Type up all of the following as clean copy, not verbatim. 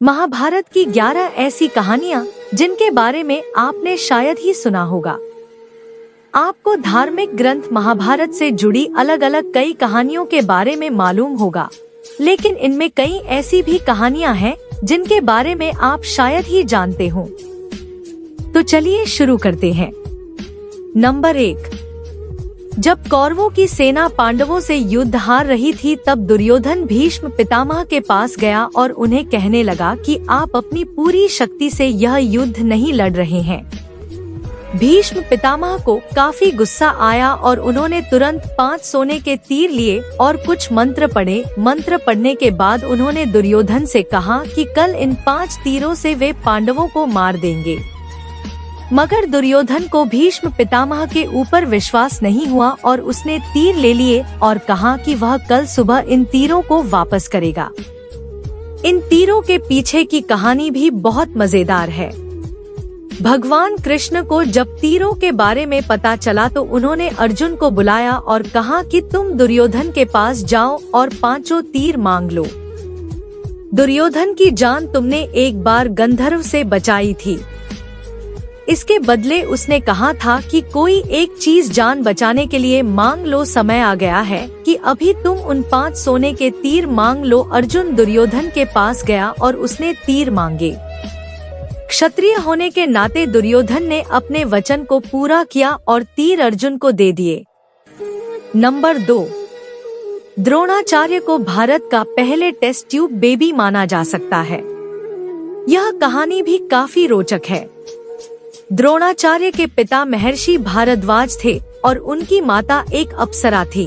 महाभारत की 11 ऐसी कहानियाँ जिनके बारे में आपने शायद ही सुना होगा। आपको धार्मिक ग्रंथ महाभारत से जुड़ी अलग अलग कई कहानियों के बारे में मालूम होगा, लेकिन इनमें कई ऐसी भी कहानियाँ हैं जिनके बारे में आप शायद ही जानते हो। तो चलिए शुरू करते हैं। नंबर 1। जब कौरवों की सेना पांडवों से युद्ध हार रही थी, तब दुर्योधन भीष्म पितामह के पास गया और उन्हें कहने लगा कि आप अपनी पूरी शक्ति से यह युद्ध नहीं लड़ रहे हैं। भीष्म पितामह को काफी गुस्सा आया और उन्होंने तुरंत 5 सोने के तीर लिए और कुछ मंत्र पढ़े। मंत्र पढ़ने के बाद उन्होंने दुर्योधन से कहा कि कल इन 5 तीरों से वे पांडवों को मार देंगे। मगर दुर्योधन को भीष्म पितामह के ऊपर विश्वास नहीं हुआ और उसने तीर ले लिए और कहा कि वह कल सुबह इन तीरों को वापस करेगा। इन तीरों के पीछे की कहानी भी बहुत मजेदार है। भगवान कृष्ण को जब तीरों के बारे में पता चला तो उन्होंने अर्जुन को बुलाया और कहा कि तुम दुर्योधन के पास जाओ और 5 तीर मांग लो। दुर्योधन की जान तुमने एक बार गंधर्व से बचाई थी, इसके बदले उसने कहा था कि कोई एक चीज जान बचाने के लिए मांग लो। समय आ गया है कि अभी तुम उन 5 सोने के तीर मांग लो। अर्जुन दुर्योधन के पास गया और उसने तीर मांगे। क्षत्रिय होने के नाते दुर्योधन ने अपने वचन को पूरा किया और तीर अर्जुन को दे दिए। नंबर 2। द्रोणाचार्य को भारत का पहले टेस्ट ट्यूब बेबी माना जा सकता है। यह कहानी भी काफी रोचक है। द्रोणाचार्य के पिता महर्षि भारद्वाज थे और उनकी माता एक अप्सरा थी।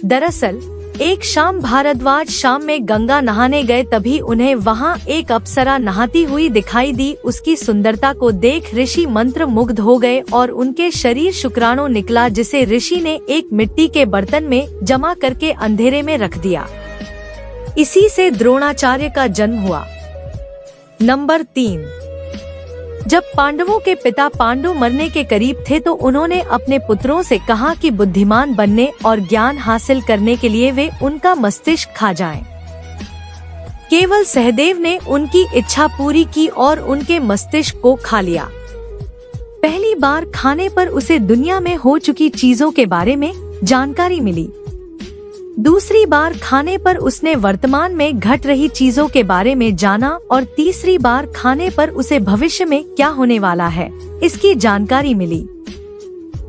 दरअसल एक शाम भारद्वाज शाम में गंगा नहाने गए, तभी उन्हें वहां एक अप्सरा नहाती हुई दिखाई दी। उसकी सुंदरता को देख ऋषि मंत्र मुग्ध हो गए और उनके शरीर शुक्राणु निकला, जिसे ऋषि ने एक मिट्टी के बर्तन में जमा करके अंधेरे में रख दिया। इसी से द्रोणाचार्य का जन्म हुआ। नंबर 3। जब पांडवों के पिता पांडु मरने के करीब थे तो उन्होंने अपने पुत्रों से कहा कि बुद्धिमान बनने और ज्ञान हासिल करने के लिए वे उनका मस्तिष्क खा जाएं। केवल सहदेव ने उनकी इच्छा पूरी की और उनके मस्तिष्क को खा लिया। पहली बार खाने पर उसे दुनिया में हो चुकी चीजों के बारे में जानकारी मिली। दूसरी बार खाने पर उसने वर्तमान में घट रही चीजों के बारे में जाना और तीसरी बार खाने पर उसे भविष्य में क्या होने वाला है इसकी जानकारी मिली।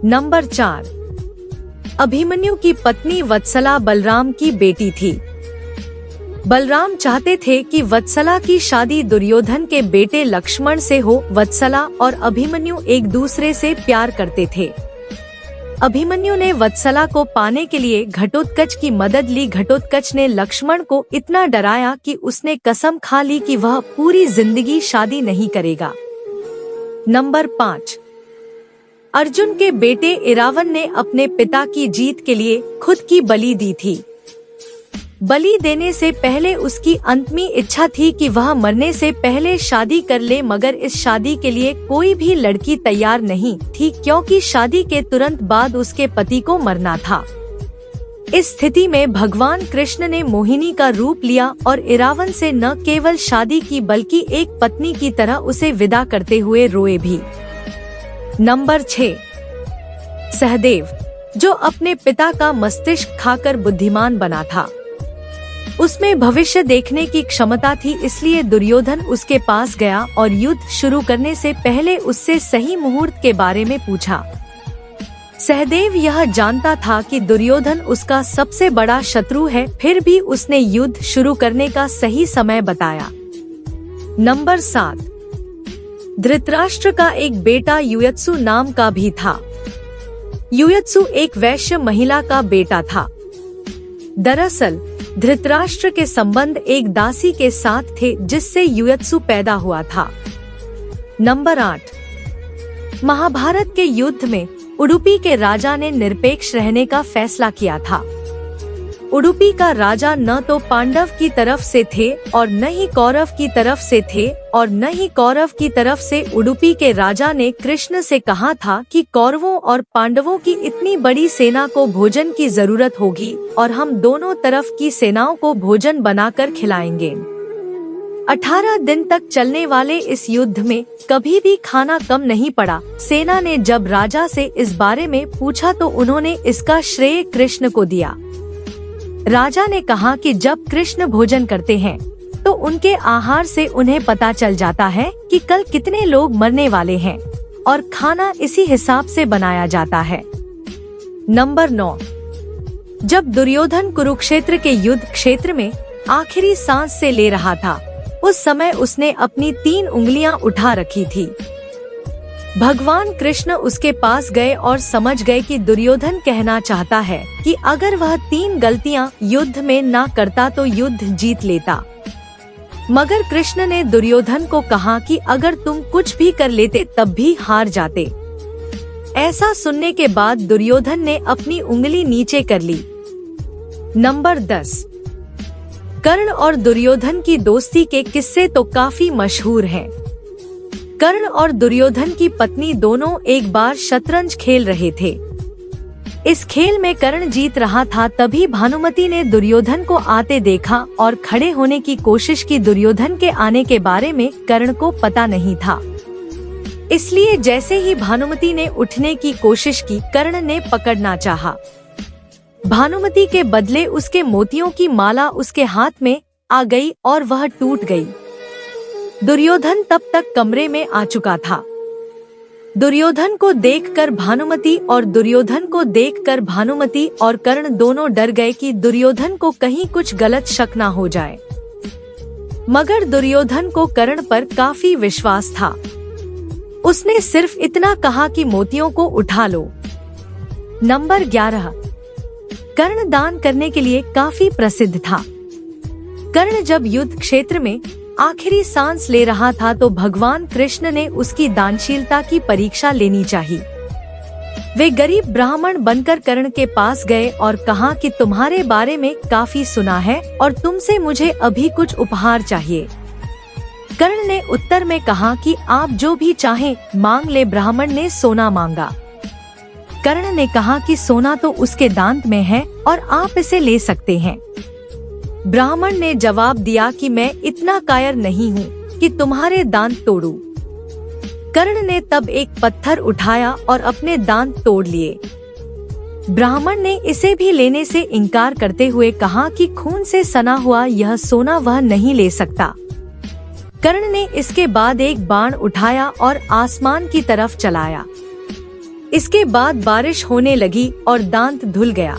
नंबर 4। अभिमन्यु की पत्नी वत्सला बलराम की बेटी थी। बलराम चाहते थे कि वत्सला की शादी दुर्योधन के बेटे लक्ष्मण से हो। वत्सला और अभिमन्यु एक दूसरे से प्यार करते थे। अभिमन्यु ने वत्सला को पाने के लिए घटोत्कच की मदद ली। घटोत्कच ने लक्ष्मण को इतना डराया कि उसने कसम खा ली कि वह पूरी जिंदगी शादी नहीं करेगा। नंबर 5। अर्जुन के बेटे इरावन ने अपने पिता की जीत के लिए खुद की बलि दी थी। बलि देने से पहले उसकी अंतिम इच्छा थी कि वह मरने से पहले शादी कर ले, मगर इस शादी के लिए कोई भी लड़की तैयार नहीं थी, क्योंकि शादी के तुरंत बाद उसके पति को मरना था। इस स्थिति में भगवान कृष्ण ने मोहिनी का रूप लिया और इरावन से न केवल शादी की बल्कि एक पत्नी की तरह उसे विदा करते हुए रोए भी। नंबर 6। सहदेव, जो अपने पिता का मस्तिष्क खाकर बुद्धिमान बना था। उसमें भविष्य देखने की क्षमता थी, इसलिए दुर्योधन उसके पास गया और युद्ध शुरू करने से पहले उससे सही मुहूर्त के बारे में पूछा। सहदेव यह जानता था कि दुर्योधन उसका सबसे बड़ा शत्रु है, फिर भी उसने युद्ध शुरू करने का सही समय बताया। नंबर 7। धृतराष्ट्र का एक बेटा युयत्सु नाम का भी था। युयत्सु एक वैश्य महिला का बेटा था। दरअसल धृतराष्ट्र के संबंध एक दासी के साथ थे, जिससे युयत्सु पैदा हुआ था। नंबर 8। महाभारत के युद्ध में उडुपी के राजा ने निरपेक्ष रहने का फैसला किया था। उडुपी का राजा न तो पांडव की तरफ से थे और न ही कौरव की तरफ से थे और न ही कौरव की तरफ से। उडुपी के राजा ने कृष्ण से कहा था कि कौरवों और पांडवों की इतनी बड़ी सेना को भोजन की जरूरत होगी और हम दोनों तरफ की सेनाओं को भोजन बनाकर खिलाएंगे। 18 दिन तक चलने वाले इस युद्ध में कभी भी खाना कम नहीं पड़ा। सेना ने जब राजा से इस बारे में पूछा तो उन्होंने इसका श्रेय कृष्ण को दिया। राजा ने कहा कि जब कृष्ण भोजन करते हैं तो उनके आहार से उन्हें पता चल जाता है कि कल कितने लोग मरने वाले हैं और खाना इसी हिसाब से बनाया जाता है। नंबर 9। जब दुर्योधन कुरुक्षेत्र के युद्ध क्षेत्र में आखिरी सांस से ले रहा था, उस समय उसने अपनी 3 उंगलियां उठा रखी थी। भगवान कृष्ण उसके पास गए और समझ गए कि दुर्योधन कहना चाहता है कि अगर वह 3 गलतियां युद्ध में ना करता तो युद्ध जीत लेता। मगर कृष्ण ने दुर्योधन को कहा कि अगर तुम कुछ भी कर लेते तब भी हार जाते। ऐसा सुनने के बाद दुर्योधन ने अपनी उंगली नीचे कर ली। नंबर 10। कर्ण और दुर्योधन की दोस्ती के किस्से तो काफी मशहूर हैं। कर्ण और दुर्योधन की पत्नी दोनों एक बार शतरंज खेल रहे थे। इस खेल में कर्ण जीत रहा था, तभी भानुमति ने दुर्योधन को आते देखा और खड़े होने की कोशिश की। दुर्योधन के आने के बारे में कर्ण को पता नहीं था, इसलिए जैसे ही भानुमति ने उठने की कोशिश की, कर्ण ने पकड़ना चाहा। भानुमति के बदले उसके मोतियों की माला उसके हाथ में आ गई और वह टूट गई। दुर्योधन तब तक कमरे में आ चुका था। दुर्योधन को देखकर भानुमति और कर्ण दोनों डर गए कि दुर्योधन को कहीं कुछ गलत शक ना हो जाए। मगर दुर्योधन को कर्ण पर काफी विश्वास था। उसने सिर्फ इतना कहा कि मोतियों को उठा लो। नंबर 11। कर्ण दान करने के लिए काफी प्रसिद्ध था। कर्ण जब युद्ध क्षेत्र में आखिरी सांस ले रहा था तो भगवान कृष्ण ने उसकी दानशीलता की परीक्षा लेनी चाहिए। वे गरीब ब्राह्मण बनकर कर्ण के पास गए और कहा कि तुम्हारे बारे में काफी सुना है और तुमसे मुझे अभी कुछ उपहार चाहिए। कर्ण ने उत्तर में कहा कि आप जो भी चाहें मांग ले। ब्राह्मण ने सोना मांगा। कर्ण ने कहा कि सोना तो उसके दांत में है और आप इसे ले सकते हैं। ब्राह्मण ने जवाब दिया कि मैं इतना कायर नहीं हूँ कि तुम्हारे दांत तोड़ूं। कर्ण ने तब एक पत्थर उठाया और अपने दांत तोड़ लिए। ब्राह्मण ने इसे भी लेने से इनकार करते हुए कहा कि खून से सना हुआ यह सोना वह नहीं ले सकता। कर्ण ने इसके बाद एक बाण उठाया और आसमान की तरफ चलाया। इसके बाद बारिश होने लगी और दांत धुल गया।